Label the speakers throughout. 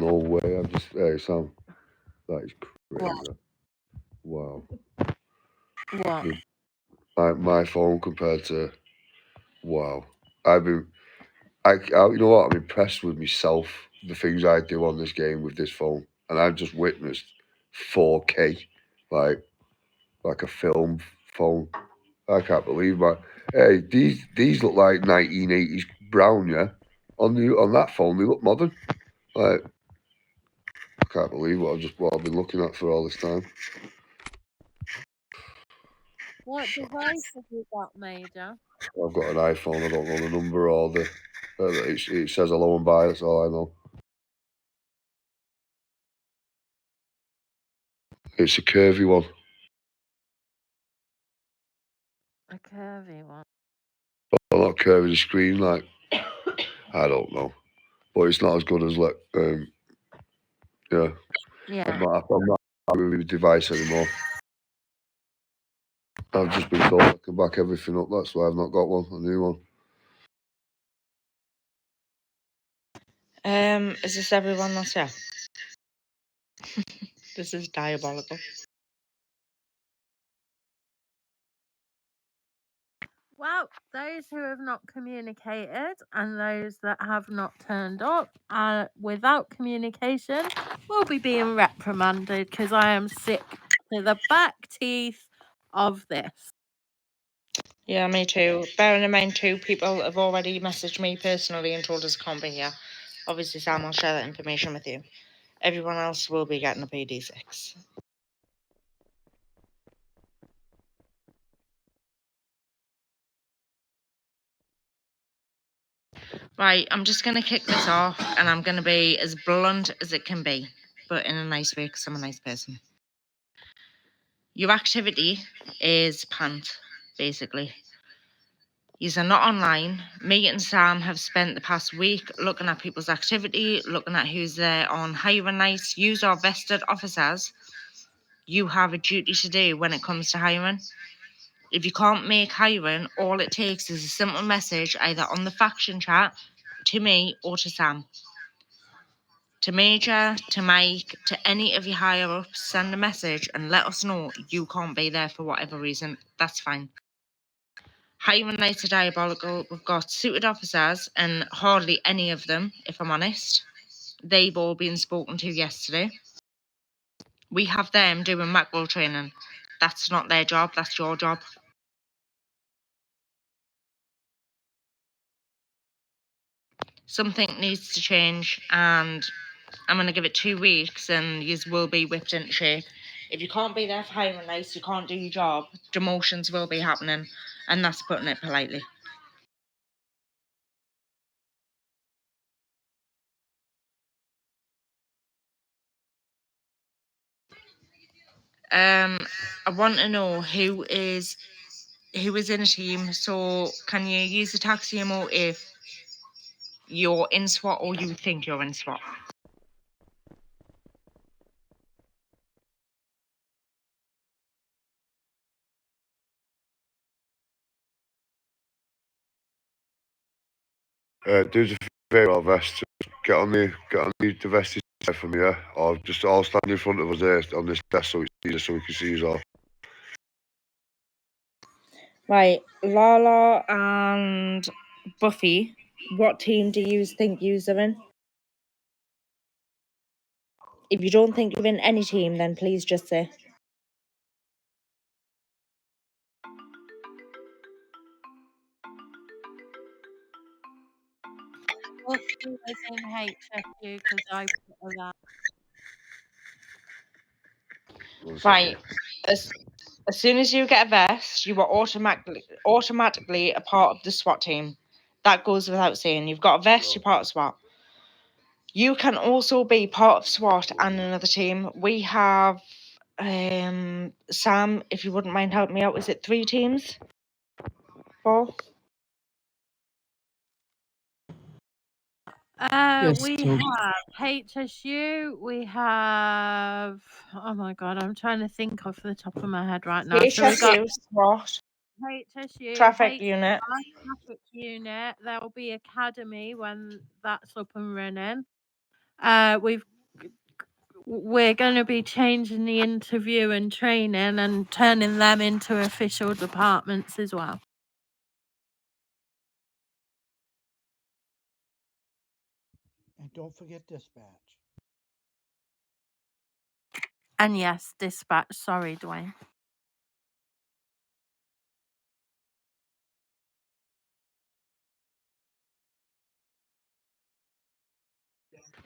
Speaker 1: No way. I'm just. Hey, Sam. That is
Speaker 2: What?
Speaker 1: crazy. Wow.
Speaker 2: What?
Speaker 1: My phone compared to. Wow. I've been. You know what? I'm impressed with myself. The things I do on this game with this phone, and I've just witnessed 4K, like a film phone. I can't believe that. Hey, these look like 1980s brown, yeah. On that phone, they look modern. Like I can't believe what I've been looking at for all this time.
Speaker 2: What device have you got, Major?
Speaker 1: I've got an iPhone. I don't know the number or the. It says hello and bye. That's all I know. It's a curvy one.
Speaker 2: A curvy one.
Speaker 1: Well, not curvy the screen. Like I don't know, but it's not as good as yeah.
Speaker 2: Yeah.
Speaker 1: I'm not happy with the device anymore. I've just been told I can back everything up. That's why I've not got one. A new one.
Speaker 3: Is this everyone that's here? This is diabolical.
Speaker 2: Well, those who have not communicated and those that have not turned up without communication will be being reprimanded because I am sick to the back teeth of this.
Speaker 3: Yeah, me too. Bearing in mind, 2 people have already messaged me personally and told us I can't be here. Obviously, Sam, I'll share that information with you. Everyone else will be getting a PD6. Right, I'm just going to kick this off and I'm going to be as blunt as it can be, but in a nice way because I'm a nice person. Your activity is pant, basically. Yous are not online. Me and Sam have spent the past week looking at people's activity, looking at who's there on hiring nights. Yous are vested officers. You have a duty to do when it comes to hiring. If you can't make hiring, all it takes is a simple message either on the faction chat, to me, or to Sam. To Major, to Mike, to any of your higher ups, send a message and let us know you can't be there for whatever reason. That's fine. Hiring nights are diabolical. We've got suited officers and hardly any of them, if I'm honest. They've all been spoken to yesterday. We have them doing macro training. That's not their job, that's your job. Something needs to change and I'm going to give it 2 weeks and you will be whipped into shape. If you can't be there for hiring nights, you can't do your job, demotions will be happening, and that's putting it politely. I want to know who is in a team. So can you use the taxi emo if you're in SWAT or you think you're in SWAT?
Speaker 1: Do us a favour, our vest. Get on the vest side from here, or just all stand in front of us here on this desk so it's easier so we can see you all.
Speaker 3: Right, Lala and Buffy, what team do you think you are in? If you don't think you're in any team, then please just say.
Speaker 2: Buffy was in HFU because I put her that.
Speaker 3: Right, as soon as you get a vest, you are automatically a part of the SWAT team. That goes without saying. You've got a vest, you're part of SWAT. You can also be part of SWAT and another team. We have Sam, if you wouldn't mind helping me out, is it 3 teams? 4?
Speaker 4: Yes,
Speaker 2: We
Speaker 4: so
Speaker 2: have HSU, we have, oh my god, I'm trying to think off the top of my head right now. So we've got
Speaker 3: HSU, SWAT,
Speaker 2: HSU,
Speaker 3: traffic unit.
Speaker 2: traffic unit, there'll be academy when that's up and running. We've we're going to be changing the interview and training and turning them into official departments as well.
Speaker 4: And don't forget dispatch.
Speaker 2: And yes, dispatch. Sorry, Dwayne.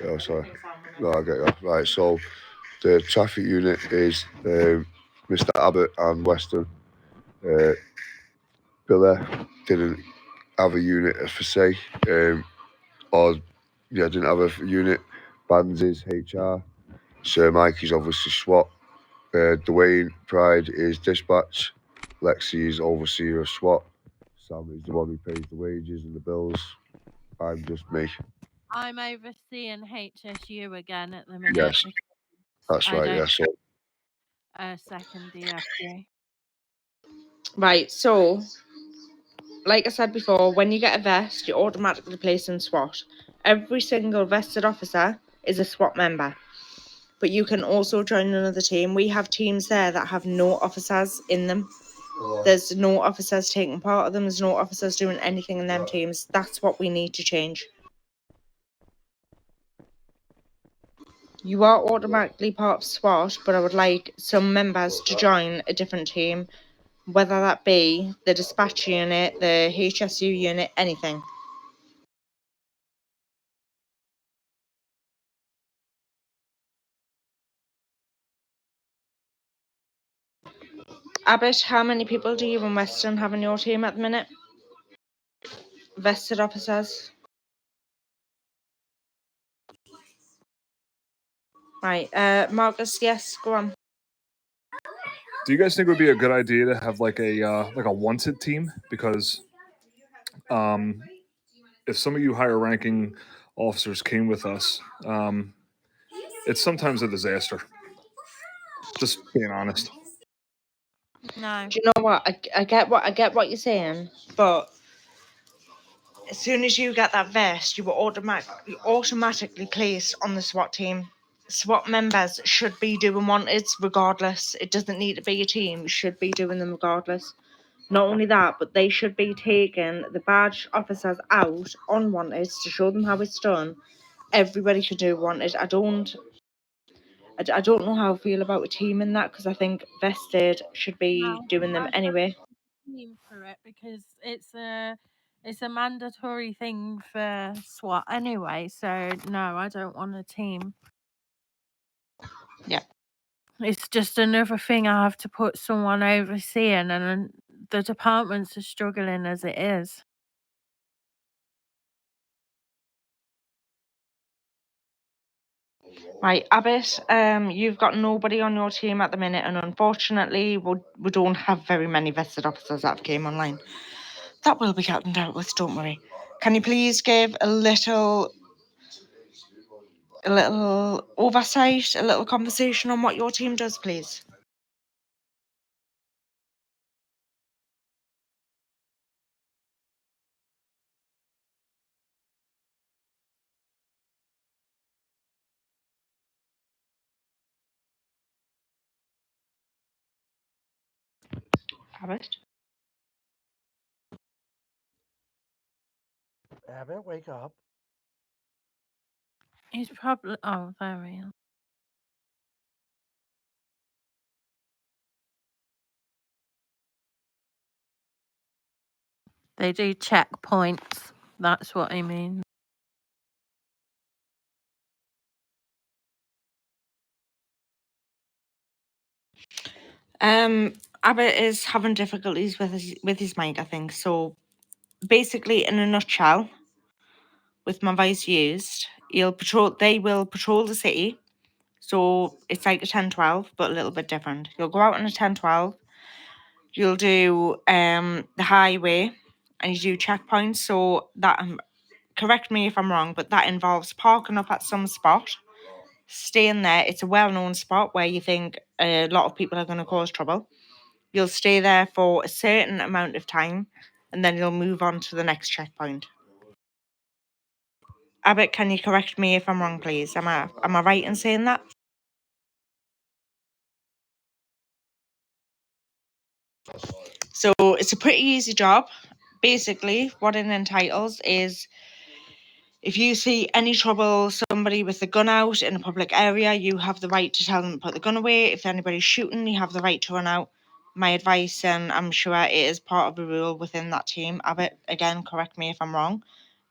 Speaker 1: Oh, sorry. No, I get you. Right, so the traffic unit is Mr. Abbott and Weston. Billy didn't have a unit for say, didn't have a unit. Bands is HR. Sir Mike is obviously SWAT. Dwayne Pride is dispatch. Lexi is overseer of SWAT. Sam is the one who pays the wages and the bills. I'm just me.
Speaker 2: I'm overseeing HSU again at the minute.
Speaker 1: Yes, that's
Speaker 2: I
Speaker 1: right.
Speaker 2: don't
Speaker 1: Yeah, so
Speaker 2: second DFG.
Speaker 3: Right, so like I said before, when you get a vest, you're automatically placed in SWAT. Every single vested officer is a SWAT member. But you can also join another team. We have teams there that have no officers in them. There's no officers taking part of them. There's no officers doing anything in them teams. That's what we need to change. You are automatically part of SWAT, but I would like some members to join a different team, whether that be the dispatch unit, the HSU unit, anything. Abbott, how many people do you and Weston have in your team at the minute? Vested officers? Right, Marcus, yes, go on.
Speaker 5: Do you guys think it would be a good idea to have like a wanted team? Because if some of you higher ranking officers came with us, it's sometimes a disaster. Just being honest.
Speaker 2: No.
Speaker 3: Do you know what? I get what you're saying, but as soon as you get that vest, you were automatically placed on the SWAT team. SWAT members should be doing wanteds regardless. It doesn't need to be a team. You should be doing them regardless. Not only that, but they should be taking the badge officers out on wanteds to show them how it's done. Everybody should do wanted. I don't know how I feel about a team in that, because I think vested should be doing them anyway.
Speaker 2: Team for it, because it's a mandatory thing for SWAT anyway. So no, I don't want a team.
Speaker 3: Yeah.
Speaker 2: It's just another thing I have to put someone overseeing, and the departments are struggling as it is.
Speaker 3: Right, Abbott, you've got nobody on your team at the minute, and unfortunately, we don't have very many vested officers that came online. That will be getting dealt with, don't worry. Can you please give a little oversight, a little conversation on what your team does, please? Abbott?
Speaker 4: Abbott, wake up.
Speaker 2: He's probably there he is. They do checkpoints. That's what I mean.
Speaker 3: Abbott is having difficulties with his mic, I think. So basically, in a nutshell, with my voice used, they will patrol the city. So it's like a 10-12, but a little bit different. You'll go out on a 10-12. You'll do the highway, and you do checkpoints. So that, correct me if I'm wrong, but that involves parking up at some spot, staying there. It's a well-known spot where you think a lot of people are going to cause trouble. You'll stay there for a certain amount of time, and then you'll move on to the next checkpoint. Abbott, can you correct me if I'm wrong, please? Am I right in saying that? So it's a pretty easy job. Basically, what it entitles is if you see any trouble, somebody with a gun out in a public area, you have the right to tell them to put the gun away. If anybody's shooting, you have the right to run out. My advice, and I'm sure it is part of the rule within that team, Abbott, again, correct me if I'm wrong,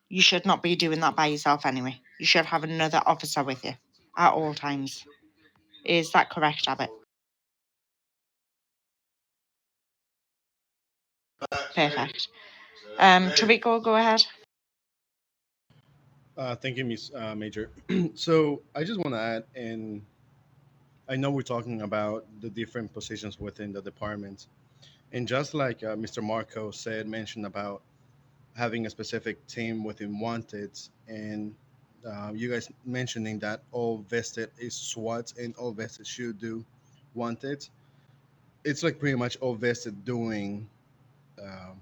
Speaker 3: you should not be doing that by yourself anyway. You should have another officer with you at all times. Is that correct, Abbott? Perfect. Tarico, go ahead.
Speaker 6: Thank you, Miss Major. So I just want to add, and I know we're talking about the different positions within the department, and just like Mr. Marco mentioned about having a specific team within Wanted, and you guys mentioning that all vested is SWAT and all vested should do Wanted. It's like pretty much all vested doing um,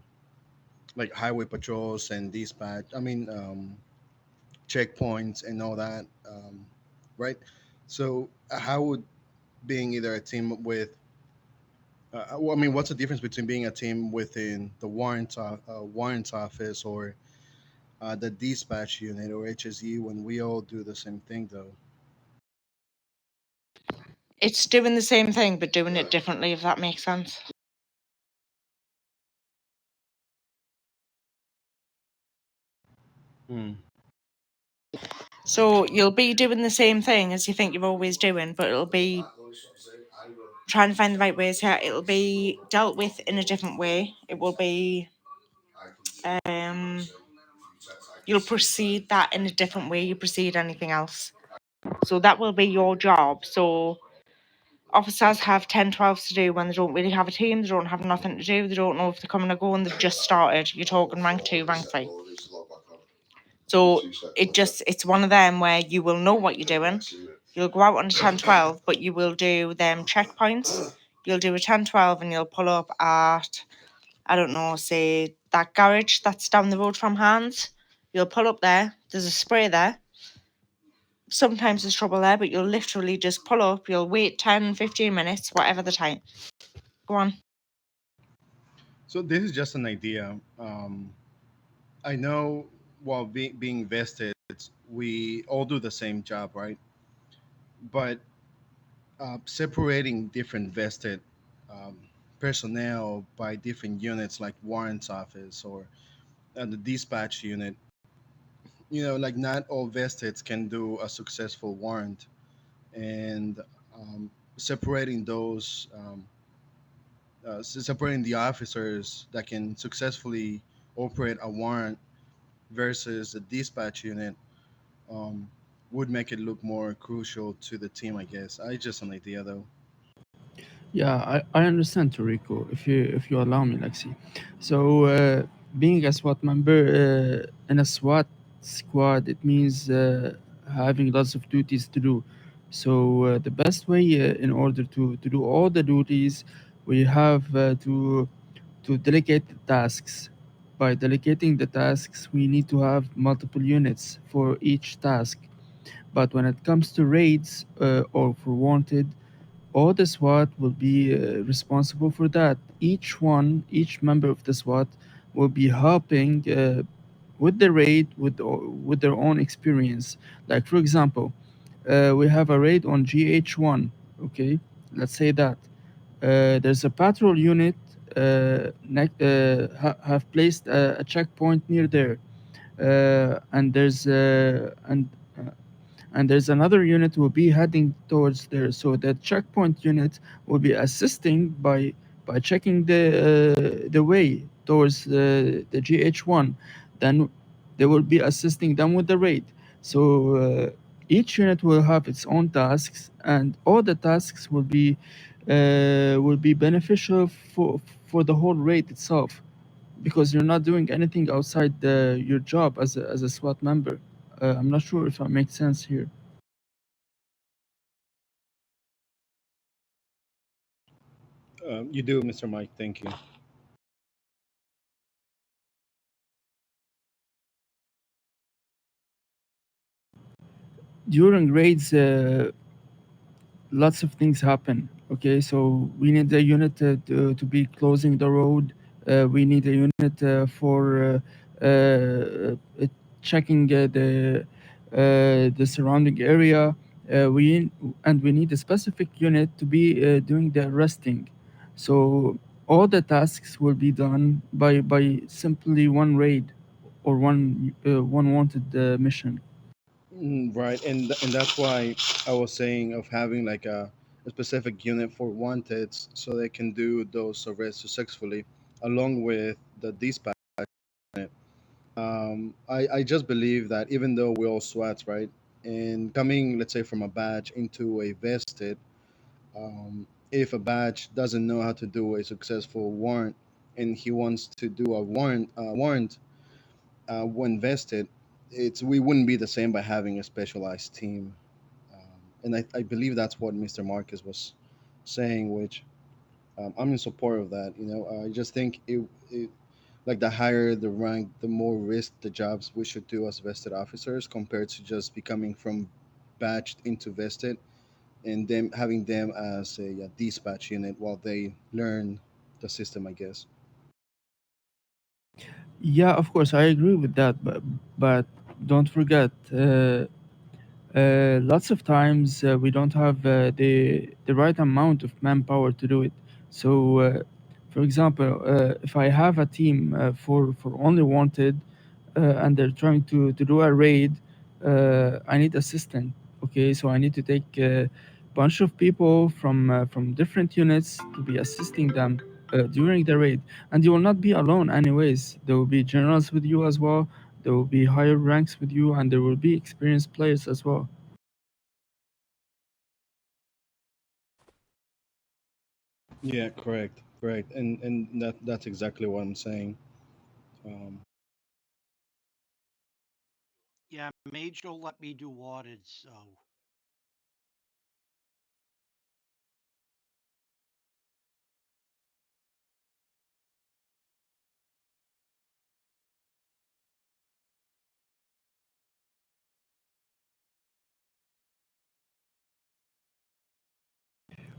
Speaker 6: like highway patrols and dispatch. I mean, checkpoints and all that, right? So, how would being either a team with, well, I mean, what's the difference between being a team within the warrant office or the dispatch unit or HSE when we all do the same thing, though?
Speaker 3: It's doing the same thing, but doing it differently, if that makes sense.
Speaker 6: Hmm.
Speaker 3: So you'll be doing the same thing as you think you're always doing, but it'll be trying to find the right ways here. It'll be dealt with in a different way. It will be, you'll proceed that in a different way you proceed anything else. So that will be your job. So officers have 10-12s to do when they don't really have a team, they don't have nothing to do, they don't know if they're coming or going, they've just started. You're talking rank 2, rank 3. So it's one of them where you will know what you're doing. You'll go out on a 10-12, but you will do them checkpoints. You'll do a 10-12 and you'll pull up at, I don't know, say that garage that's down the road from Hans. You'll pull up there. There's a spray there. Sometimes there's trouble there, but you'll literally just pull up. You'll wait 10, 15 minutes, whatever the time. Go on.
Speaker 6: So this is just an idea. I know while being vested, we all do the same job, right? But separating different vested um, personnel by different units, like warrants office or the dispatch unit, like not all vesteds can do a successful warrant, and separating those, separating the officers that can successfully operate a warrant versus the dispatch unit um, would make it look more crucial to the team, I guess. I just an idea though.
Speaker 7: Yeah, I understand, Toriko, if you allow me, Lexi. So, being a SWAT member in a SWAT squad, it means having lots of duties to do. So, the best way in order to do all the duties, we have to delegate the tasks. By delegating the tasks, we need to have multiple units for each task. But when it comes to raids or for wanted, all the SWAT will be responsible for that. Each member of the SWAT will be helping with the raid with their own experience. Like for example, we have a raid on GH1. Okay, let's say that there's a patrol unit have placed a checkpoint near there, and there's another unit will be heading towards there. So the checkpoint unit will be assisting by checking the way towards the GH1. Then they will be assisting them with the raid. So each unit will have its own tasks, and all the tasks will be beneficial for the whole raid itself, because you're not doing anything outside your job as a SWAT member. I'm not sure if that makes sense here.
Speaker 6: You do, Mr. Mike. Thank you.
Speaker 7: During raids, lots of things happen. Okay, so we need a unit to be closing the road. We need a unit for checking the surrounding area. We need a specific unit to be doing the arresting. So all the tasks will be done by simply one raid or one wanted mission.
Speaker 6: Right, and that's why I was saying of having like a specific unit for wanted, so they can do those arrests successfully, along with the dispatch. I just believe that even though we're all SWATs, right, and coming, let's say, from a badge into a vested, if a badge doesn't know how to do a successful warrant and he wants to do a warrant when vested, it's we wouldn't be the same by having a specialized team. And I believe that's what Mr. Marcus was saying, which I'm in support of that. I just think it like the higher the rank, the more risk the jobs we should do as vested officers compared to just becoming from batched into vested and then having them as a dispatch unit while they learn the system, I guess.
Speaker 7: Yeah, of course, I agree with that, but don't forget, lots of times we don't have the right amount of manpower to do it. So, for example, if I have a team for only wanted and they're trying to do a raid, I need assistant. Okay, so I need to take a bunch of people from different units to be assisting them during the raid, and you will not be alone. Anyways, there will be generals with you as well. There will be higher ranks with you, and there will be experienced players as well.
Speaker 6: Yeah, correct, and that's exactly what I'm saying. Um,
Speaker 4: Yeah, Mage don't let me do wadded, so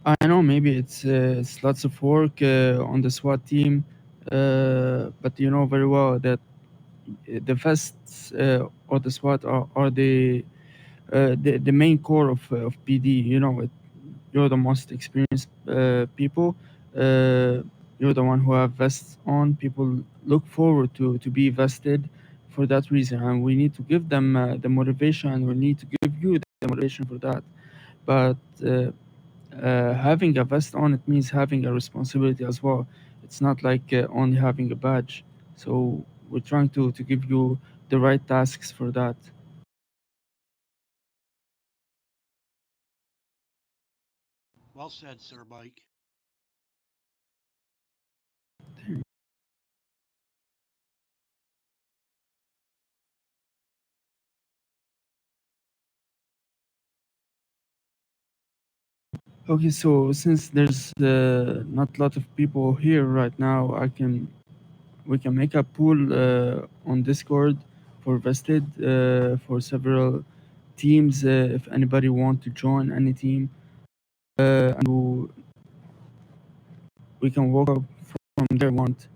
Speaker 7: I know maybe it's lots of work on the SWAT team, but you know very well that the vests or the SWAT are the main core of PD. You know, you're the most experienced people. Uh, you're the one who have vests on. People look forward to be vested for that reason, and we need to give them the motivation, and we need to give you the motivation for that. But having a vest on, it means having a responsibility as well. It's not like only having a badge. So we're trying to give you the right tasks for that.
Speaker 4: well said, Sir Mike.
Speaker 7: Okay, so since there's not a lot of people here right now, we can make a pool on Discord for vested for several teams. If anybody want to join any team, and we can walk up from there. Want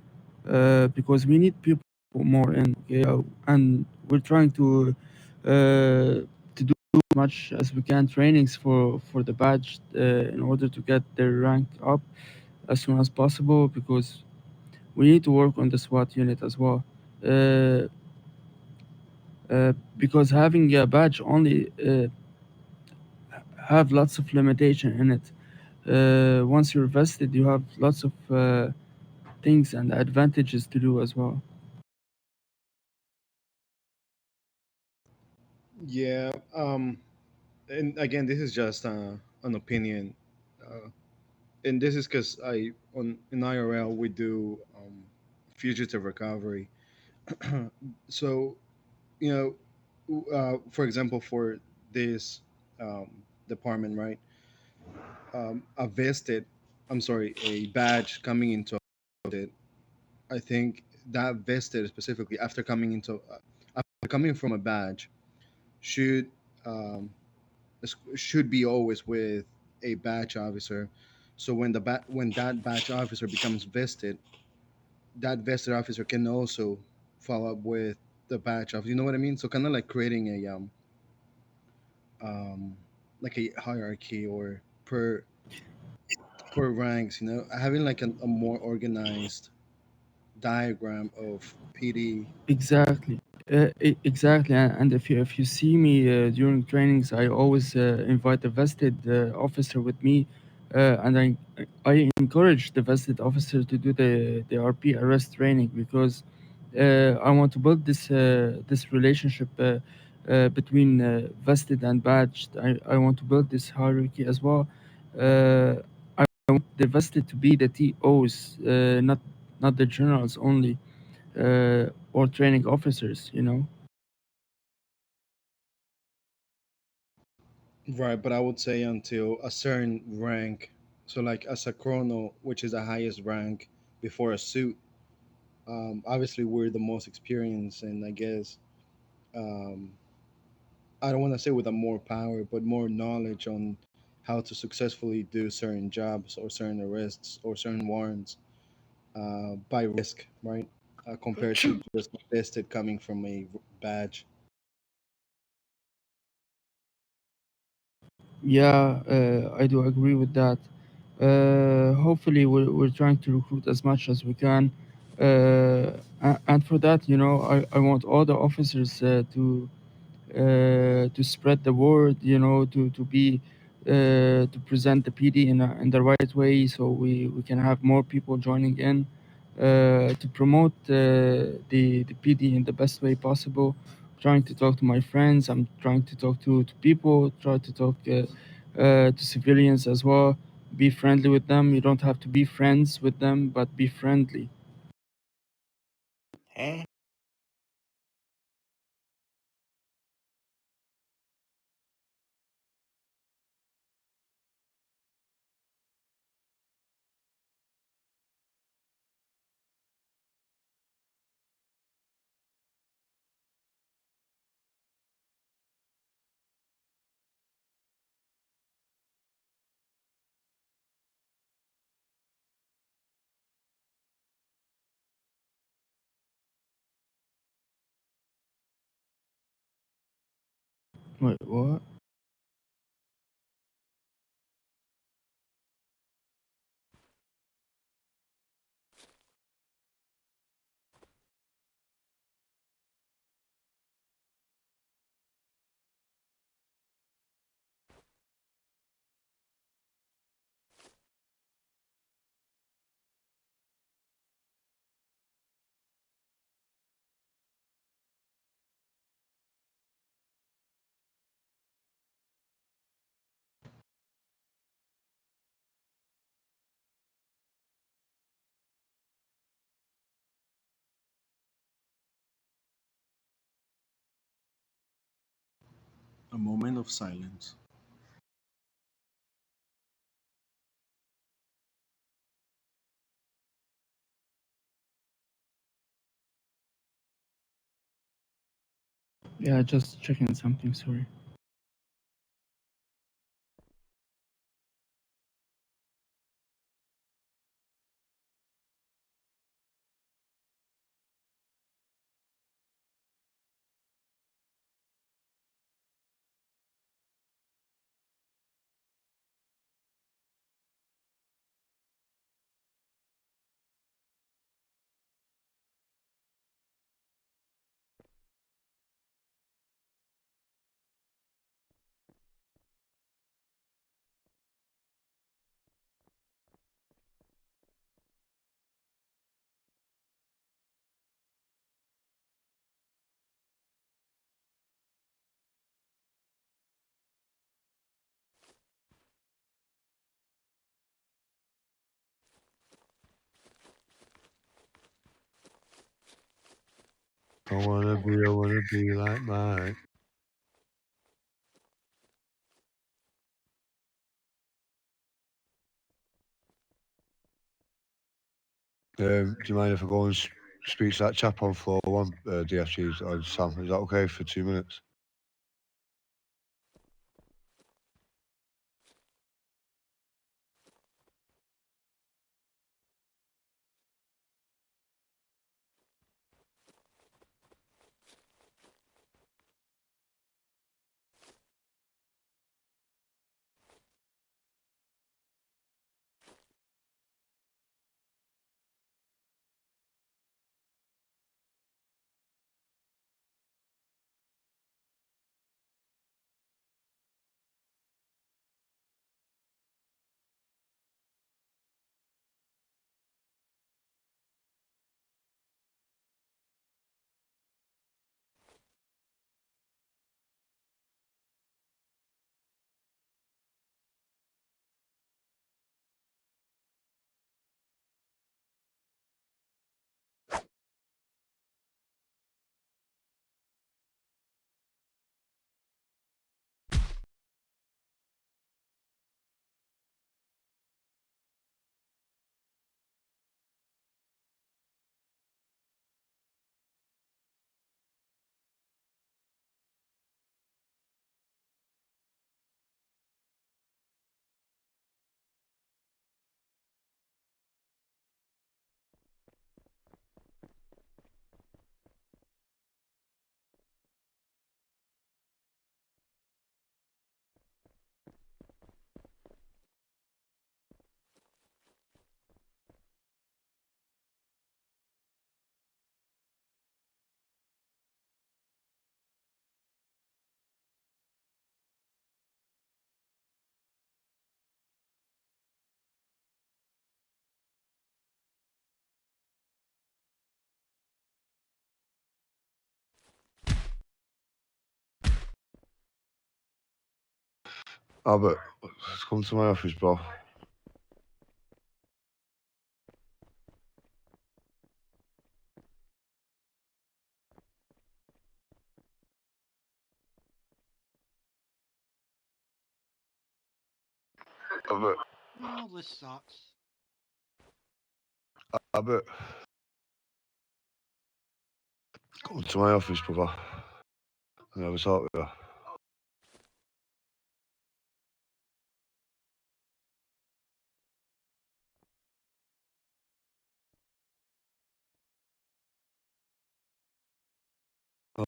Speaker 7: because we need people more in. Okay, and we're trying to do as much as we can trainings for the badge in order to get their rank up as soon as possible because we need to work on the SWAT unit as well. Uh, because having a badge only have lots of limitation in it. Once you're vested, you have lots of things and advantages to do as well.
Speaker 6: yeah, and again, this is just an opinion, and this is because I on in IRL we do fugitive recovery. So you for example, for this um, department, right? A vested, I'm sorry, a badge coming into it. I think that vested specifically after coming from a badge should should be always with a badge officer So when when that batch officer becomes vested, that vested officer can also follow up with the batch of, you know what I mean? So kind of like creating a um like a hierarchy or per ranks, you know, having like a more organized diagram of PD.
Speaker 7: Exactly. Exactly. And if you see me during trainings, I always invite a vested officer with me, and I encourage the vested officer to do the RP arrest training because I want to build this relationship between vested and badged. I want to build this hierarchy as well. I want the vested to be the TOs, not the generals only, or training officers, you know.
Speaker 6: Right, but I would say until a certain rank. So like as a chrono, which is the highest rank before a suit, obviously we're the most experienced, and I guess um, I don't want to say with a more power, but more knowledge on how to successfully do certain jobs or certain arrests or certain warrants by risk, right? Compared to just vested coming from a badge.
Speaker 7: Yeah, I do agree with that. Hopefully, we're trying to recruit as much as we can. And for that, you know, I want all the officers to spread the word, you know, to be to present the PD in the right way, so we can have more people joining in to promote the PD in the best way possible. Trying to talk to my friends, I'm trying to talk to people, try to talk to civilians as well. Be friendly with them. You don't have to be friends with them, but be friendly. Wait, what?
Speaker 6: A moment of silence.
Speaker 7: Yeah, just checking something. Sorry.
Speaker 1: I wanna be like Mike. Do you mind if I go and speak to that chap on floor one, DFTs, or Sam? Is that okay for 2 minutes? Albert, come to my office, bro. Albert,
Speaker 4: Oh, this sucks.
Speaker 1: Albert, come to my office, brother. And have a talk with you.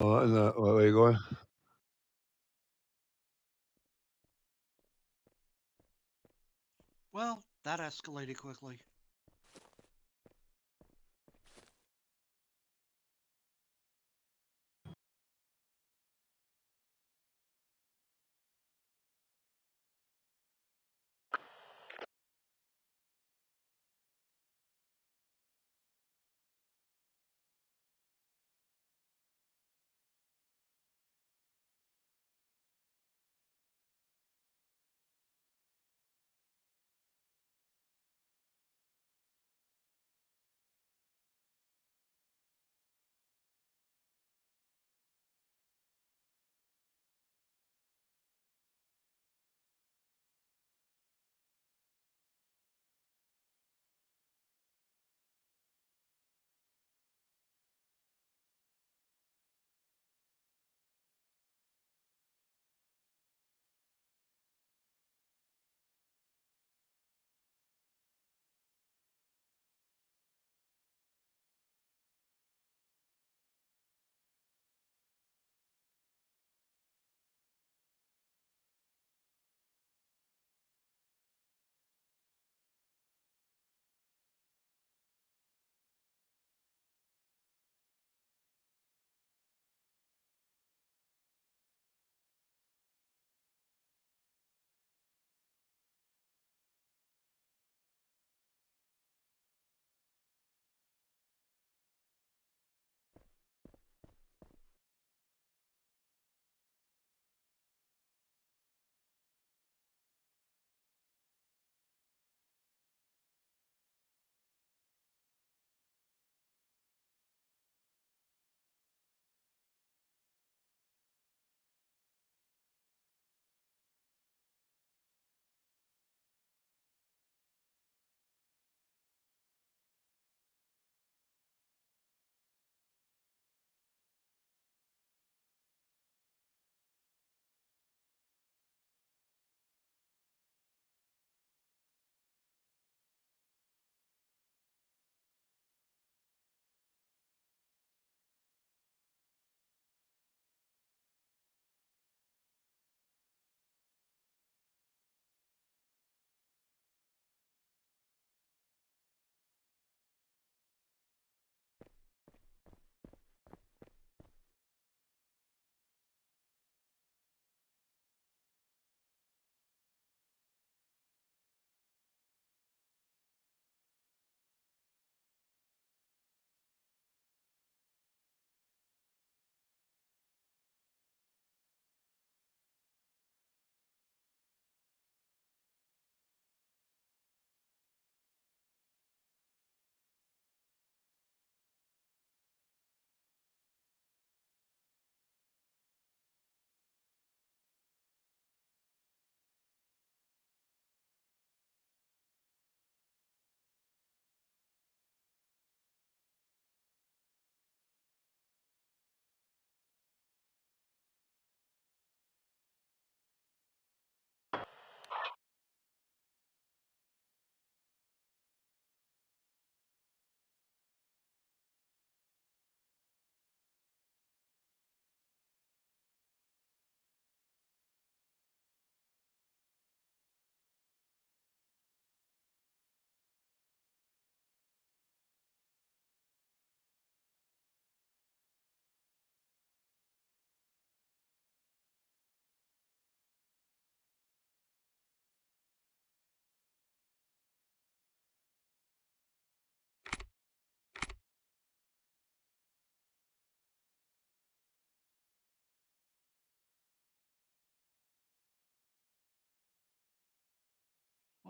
Speaker 1: All right, and where are you going?
Speaker 4: Well, that escalated quickly.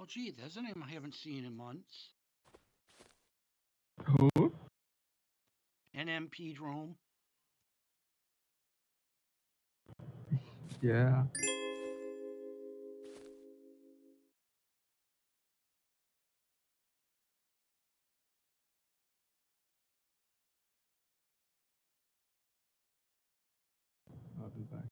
Speaker 4: Oh, gee, there's a name I haven't seen in months.
Speaker 7: Who?
Speaker 4: NMP Drome.
Speaker 7: Yeah. I'll be back.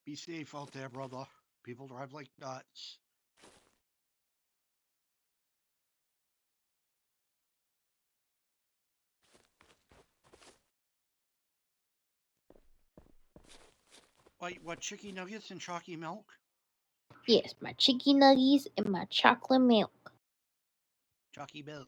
Speaker 4: Be safe out there, brother. People drive like nuts. Wait, what, chicken nuggets and chalky milk?
Speaker 8: Yes, my chicken nuggets and my chocolate milk.
Speaker 4: Chalky milk.